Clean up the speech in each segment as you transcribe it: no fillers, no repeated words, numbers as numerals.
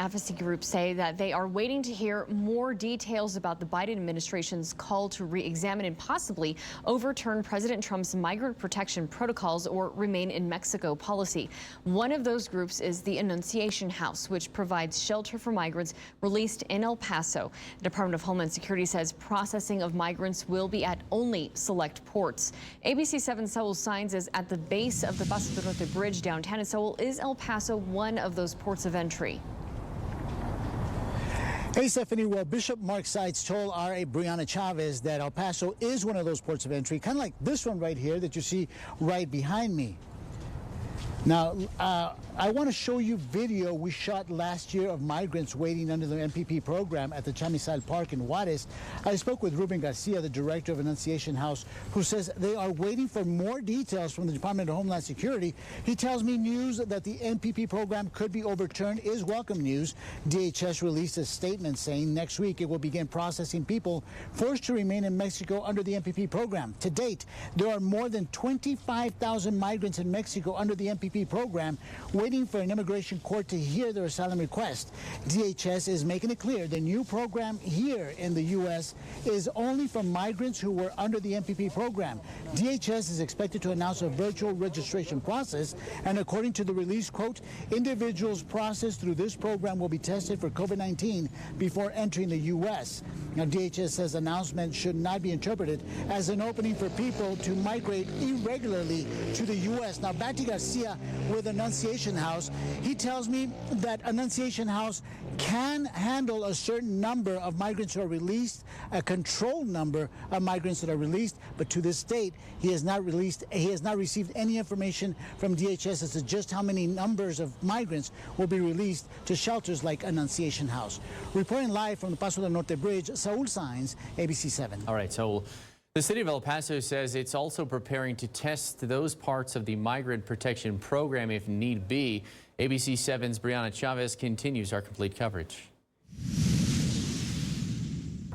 Advocacy groups say that they are waiting to hear more details about the Biden administration's call to re-examine and possibly overturn President Trump's migrant protection protocols or remain in Mexico policy. One of those groups is the Annunciation House, which provides shelter for migrants released in El Paso. The Department of Homeland Security says processing of migrants will be at only select ports. ABC 7 Seoul signs is at the base of the Paso Bridge downtown in Seoul. Is El Paso one of those ports of entry? Hey, Stephanie. Well, Bishop Mark Seitz told RA Brianna Chavez that El Paso is one of those ports of entry, kind of like this one right here that you see right behind me. Now, I want to show you video we shot last year of migrants waiting under the MPP program at the Chamizal Park in Juarez. I spoke with Ruben Garcia, the director of Annunciation House, who says they are waiting for more details from the Department of Homeland Security. He tells me news that the MPP program could be overturned is welcome news. DHS released a statement saying next week it will begin processing people forced to remain in Mexico under the MPP program. To date, there are more than 25,000 migrants in Mexico under the MPP program waiting for an immigration court to hear their asylum request. DHS is making it clear the new program here in the U.S. is only for migrants who were under the MPP program. DHS is expected to announce a virtual registration process, and according to the release, quote, individuals processed through this program will be tested for COVID-19 before entering the U.S. Now, DHS says the announcement should not be interpreted as an opening for people to migrate irregularly to the U.S. Now, back to Garcia with Annunciation House. He tells me that Annunciation House can handle a certain number of migrants who are released, a controlled number of migrants that are released, but to this date, he has not received any information from DHS as to just how many numbers of migrants will be released to shelters like Annunciation House. Reporting live from the Paso del Norte Bridge, Saul Saenz, ABC 7. All right, so the city of El Paso says it's also preparing to test those parts of the migrant protection program if need be. ABC 7's Brianna Chavez continues our complete coverage.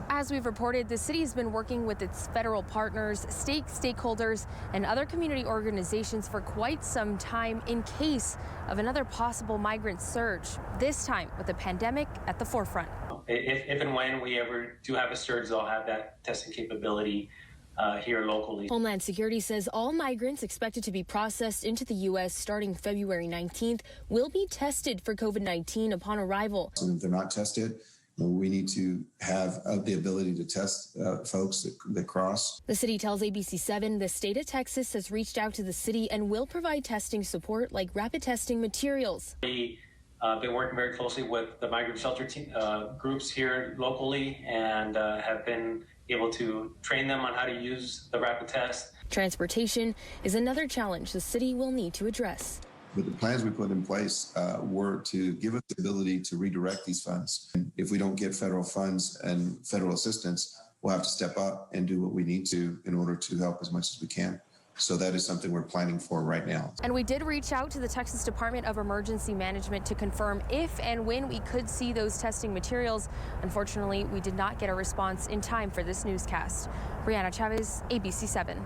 As we've reported, the city has been working with its federal partners, state stakeholders, and other community organizations for quite some time in case of another possible migrant surge, this time with the pandemic at the forefront. If and when we ever do have a surge, they'll have that testing capability here locally. Homeland Security says all migrants expected to be processed into the U.S. starting February 19th will be tested for COVID-19 upon arrival. So if they're not tested, we need to have the ability to test folks that cross. The city tells ABC 7 the state of Texas has reached out to the city and will provide testing support like rapid testing materials. We've been working very closely with the migrant shelter groups here locally and have been able to train them on how to use the rapid test. Transportation is another challenge the city will need to address. But the plans we put in place were to give us the ability to redirect these funds. If we don't get federal funds and federal assistance, we'll have to step up and do what we need to in order to help as much as we can. So that is something we're planning for right now. And we did reach out to the Texas Department of Emergency Management to confirm if and when we could see those testing materials. Unfortunately, we did not get a response in time for this newscast. Brianna Chavez, ABC 7.